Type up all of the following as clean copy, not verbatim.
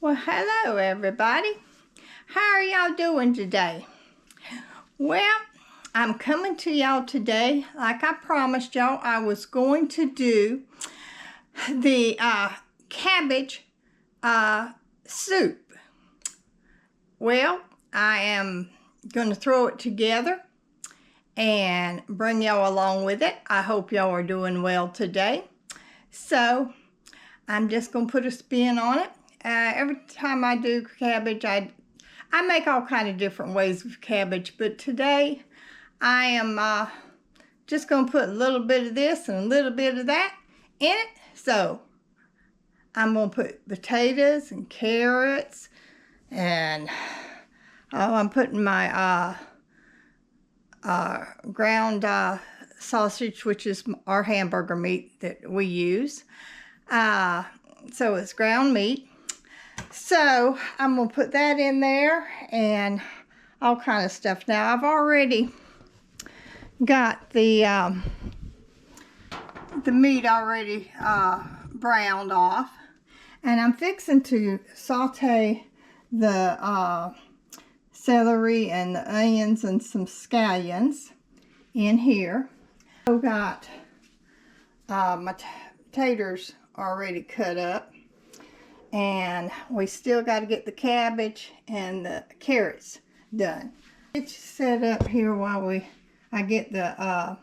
Well, hello everybody. How are y'all doing today? Well, I'm coming to y'all today, like I promised y'all I was going to do the cabbage soup. Well, I am going to throw it together and bring y'all along with it. I hope y'all are doing well today. So, I'm just going to put a spin on it. Every time I do cabbage, I make all kind of different ways with cabbage, but today I am just going to put a little bit of this and a little bit of that in it. So I'm going to put potatoes and carrots, and I'm putting my ground sausage, which is our hamburger meat that we use. So it's ground meat. So I'm going to put that in there and all kind of stuff. Now I've already got the meat already browned off, and I'm fixing to saute the celery and the onions and some scallions in here. I've got my potatoes already cut up, and we still got to get the cabbage and the carrots done. Get you set up here while I get the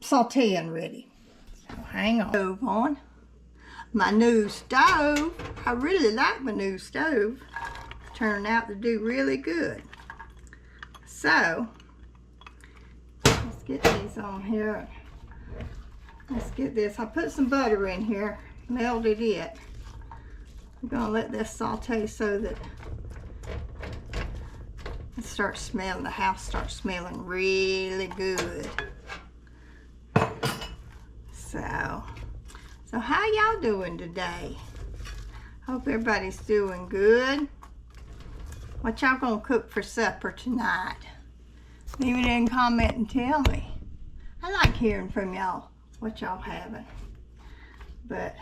sauteing ready. So hang on. Stove on. My new stove. I really like my new stove. Turned out to do really good. So let's get these on here. Let's get this. I put some butter in here. Melted it. I'm gonna let this saute so that it starts smelling, the house starts smelling really good. So how y'all doing today? Hope everybody's doing good. What y'all gonna cook for supper tonight? Leave it in a comment and tell me. I like hearing from y'all what y'all having. But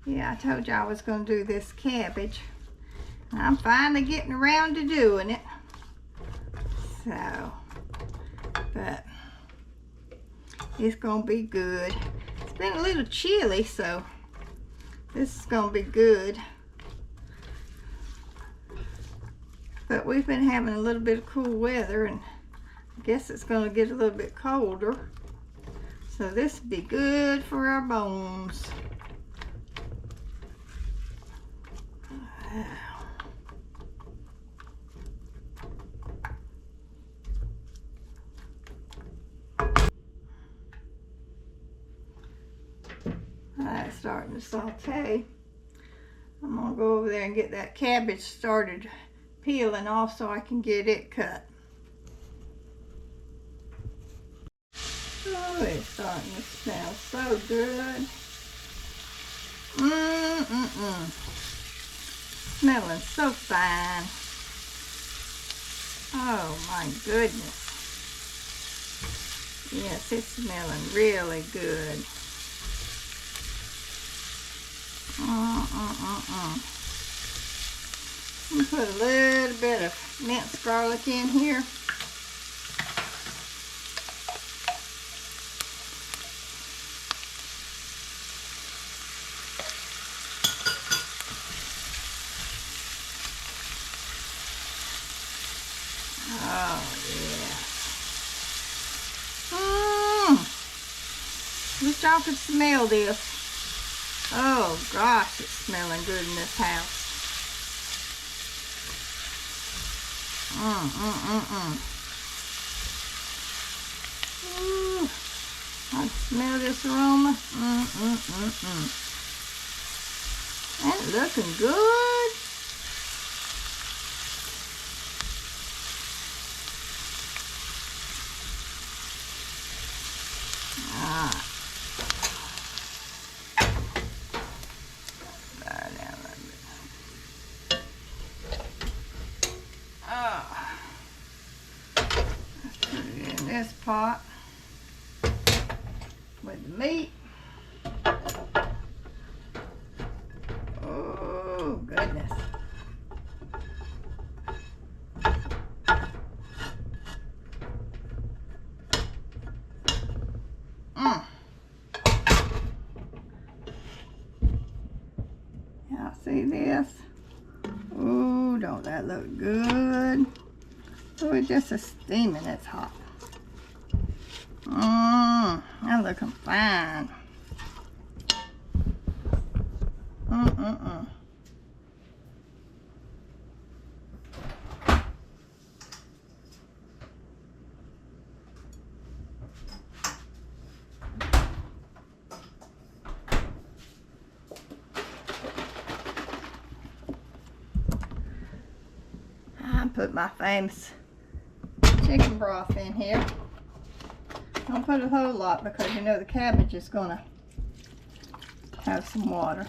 yeah, I told you I was going to do this cabbage. I'm finally getting around to doing it. So, but it's going to be good. It's been a little chilly, so this is going to be good. But we've been having a little bit of cool weather, and I guess it's going to get a little bit colder. So this will be good for our bones. Wow. That's starting to saute. I'm going to go over there and get that cabbage started peeling off so I can get it cut. Oh, it's starting to smell so good. Smelling so fine. Oh my goodness. Yes, it's smelling really good. I'm gonna put a little bit of minced garlic in here. Oh, yeah. Wish y'all could smell this. Oh, gosh, it's smelling good in this house. Ooh, I smell this aroma. That's looking good. This pot with the meat. goodness. Y'all see this? Oh, don't that look good? Oh, it's just a steaming, it's hot. That's looking fine. I put my famous chicken broth in here. Don't put a whole lot because you know the cabbage is gonna have some water.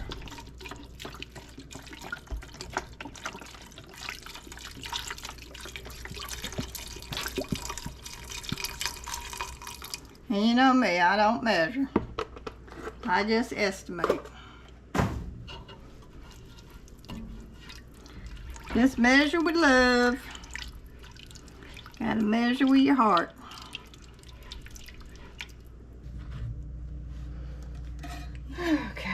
And you know me, I don't measure. I just estimate. Just measure with love. Gotta measure with your heart. Okay.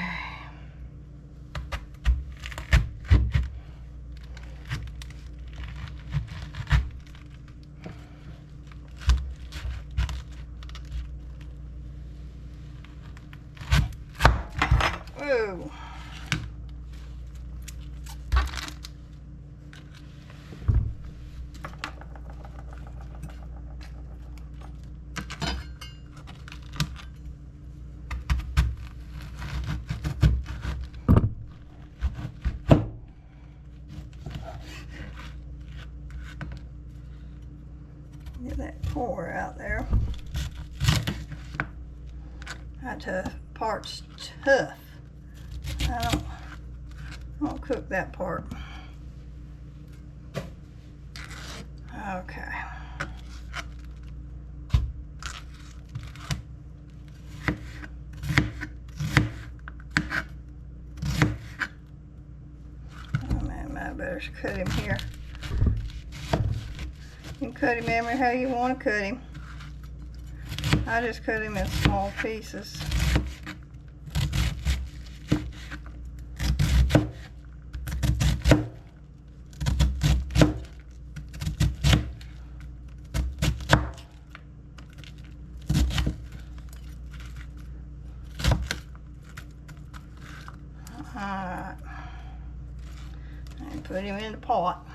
Whoa. Get that pour out there. That part's tough. I don't cook that part. Okay. Oh man, I better cut him here. You can cut him every how you want to cut him. I just cut him in small pieces. Alright. And put him in the pot.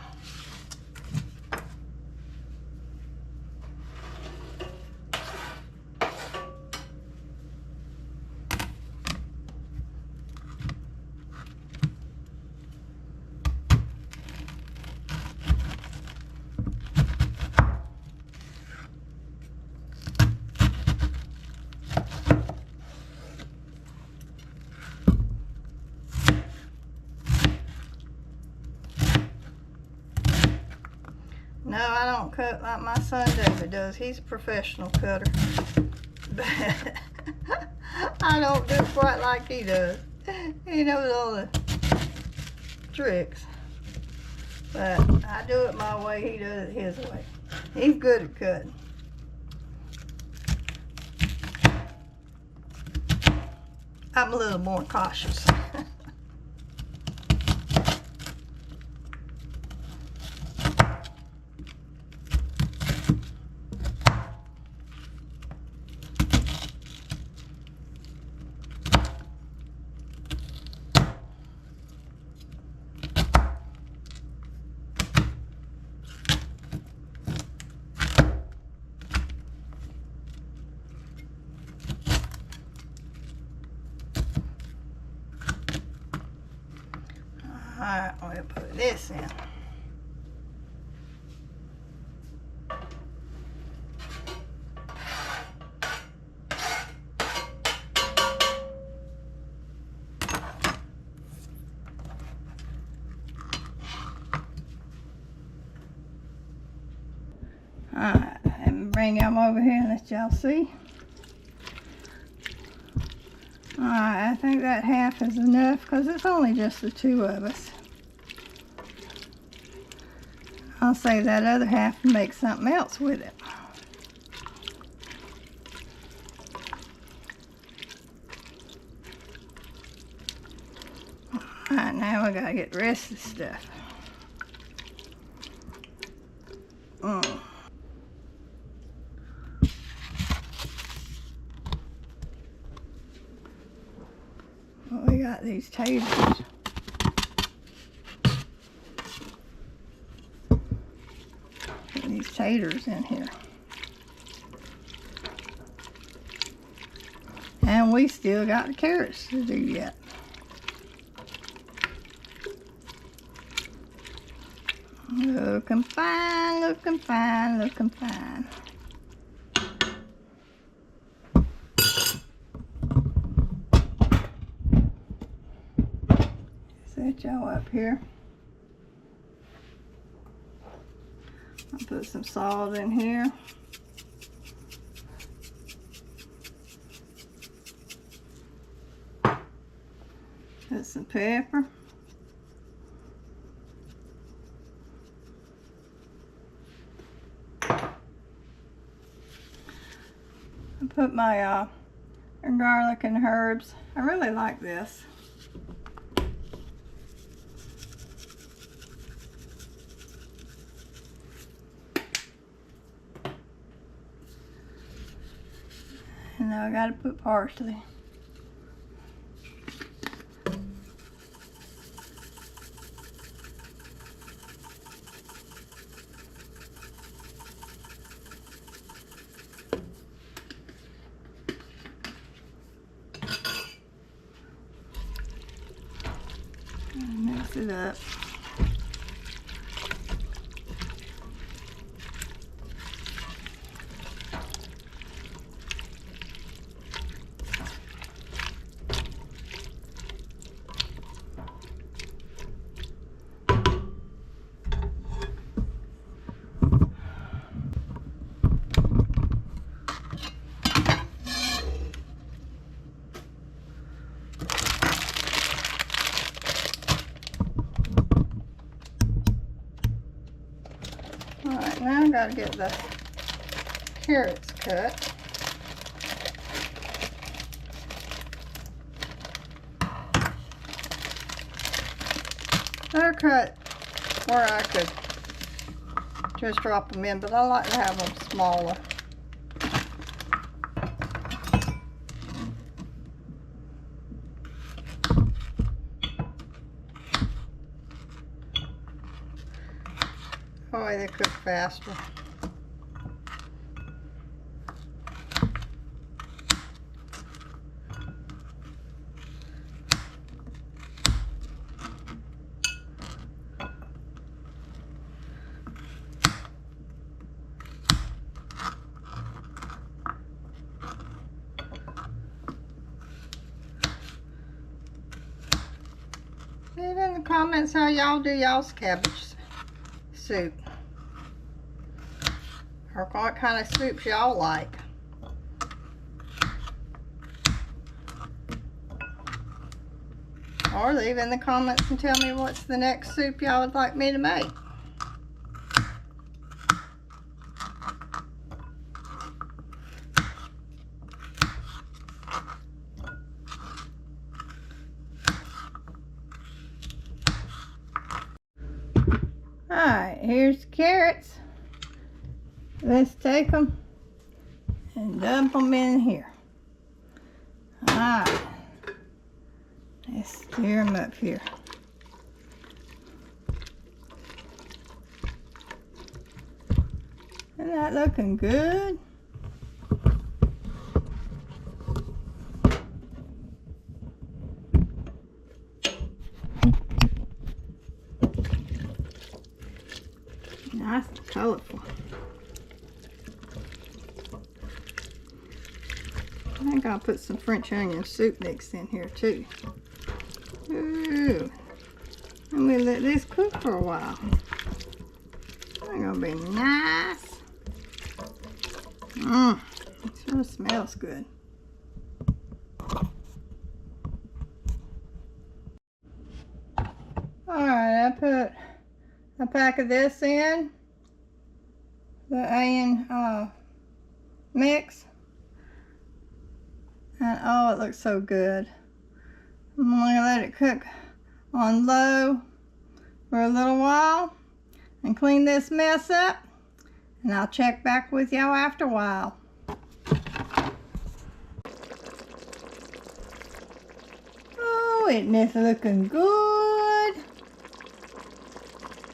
No, I don't cut like my son David does. He's a professional cutter. But I don't do quite like he does. He knows all the tricks. But I do it my way, he does it his way. He's good at cutting. I'm a little more cautious. Alright, we'll put this in. Alright, let me bring them over here and let y'all see. Alright, I think that half is enough because it's only just the two of us. I'll save that other half and make something else with it. Alright, now we gotta get the rest of the stuff. Well, we got these taters. Put these taters in here. And we still got the carrots to do yet. Looking fine, looking fine, looking fine. Set y'all up here. I'll put some salt in here. Put some pepper. I put my garlic and herbs. I really like this. And now I gotta put parsley. Mix it up. Alright, now I gotta get the carrots cut. They're cut where I could just drop them in, but I like to have them smaller. Oh, they cook faster. Leave in the comments how y'all do y'all's cabbage soup. Or what kind of soups y'all like. Or leave in the comments and tell me what's the next soup y'all would like me to make. Alright, here's the carrots. Let's take them and dump them in here. Alright. Let's stir them up here. Isn't that looking good? Nice and colorful. I think I'll put some French onion soup mix in here too. Ooh. And we'll let this cook for a while. It's gonna be nice. It sure smells good. Alright, I put a pack of this in the onion mix. And oh, it looks so good. I'm gonna let it cook on low for a little while and clean this mess up, and I'll check back with y'all after a while. Oh, isn't this looking good?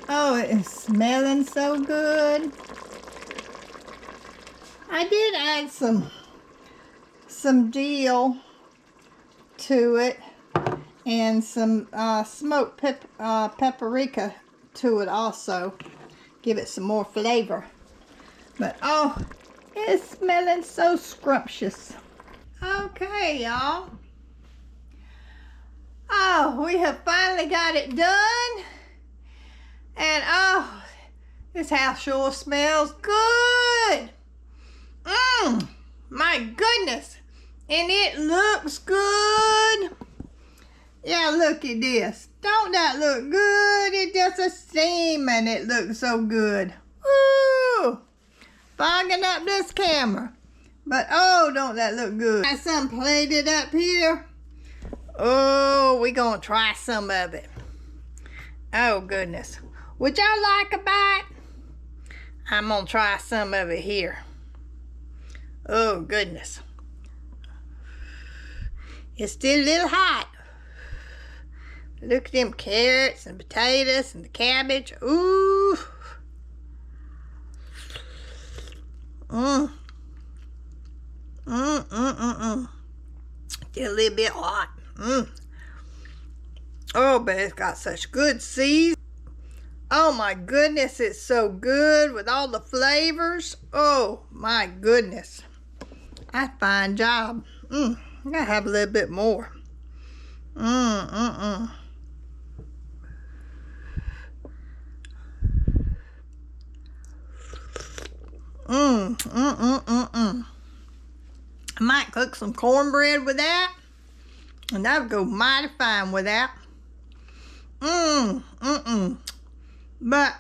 Oh, it is smelling so good. I did add some dill to it and some smoked paprika to it also. Give it some more flavor. But oh, it's smelling so scrumptious. Okay, y'all. Oh, we have finally got it done. And oh, this house sure smells good. My goodness. And it looks good. Yeah, look at this. Don't that look good? It just a steaming. It looks so good. Woo! Fogging up this camera. But oh, don't that look good. Got some plated up here. Oh, we gonna try some of it. Oh goodness. Would y'all like a bite? I'm gonna try some of it here. Oh goodness. It's still a little hot. Look at them carrots and potatoes and the cabbage. Ooh. Still a little bit hot. Oh, but it's got such good seasoning. Oh my goodness, it's so good with all the flavors. Oh my goodness. That's a fine job. I gotta have a little bit more. I might cook some cornbread with that, and that would go mighty fine with that. But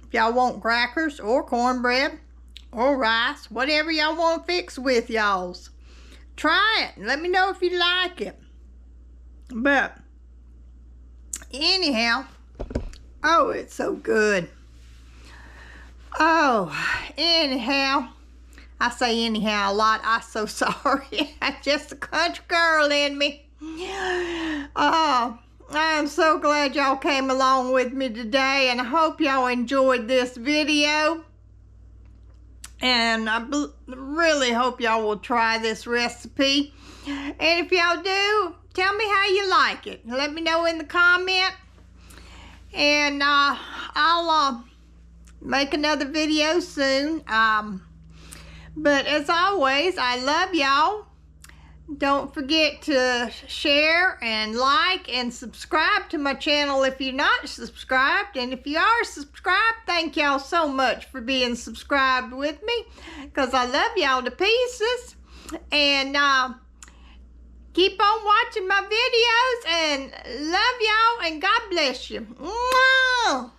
if y'all want crackers or cornbread or rice, whatever y'all want to fix with y'all's, try it and let me know if you like it. But anyhow, oh, it's so good. Oh, anyhow, I say anyhow a lot. I'm so sorry. I'm just a country girl in me. Oh, I'm so glad y'all came along with me today, and I hope y'all enjoyed this video. And I really hope y'all will try this recipe. And if y'all do, tell me how you like it. Let me know in the comment. And I'll make another video soon. But as always, I love y'all. Don't forget to share and like and subscribe to my channel if you're not subscribed. And if you are subscribed, thank y'all so much for being subscribed with me, because I love y'all to pieces. And keep on watching my videos, and love y'all, and God bless you. Mwah!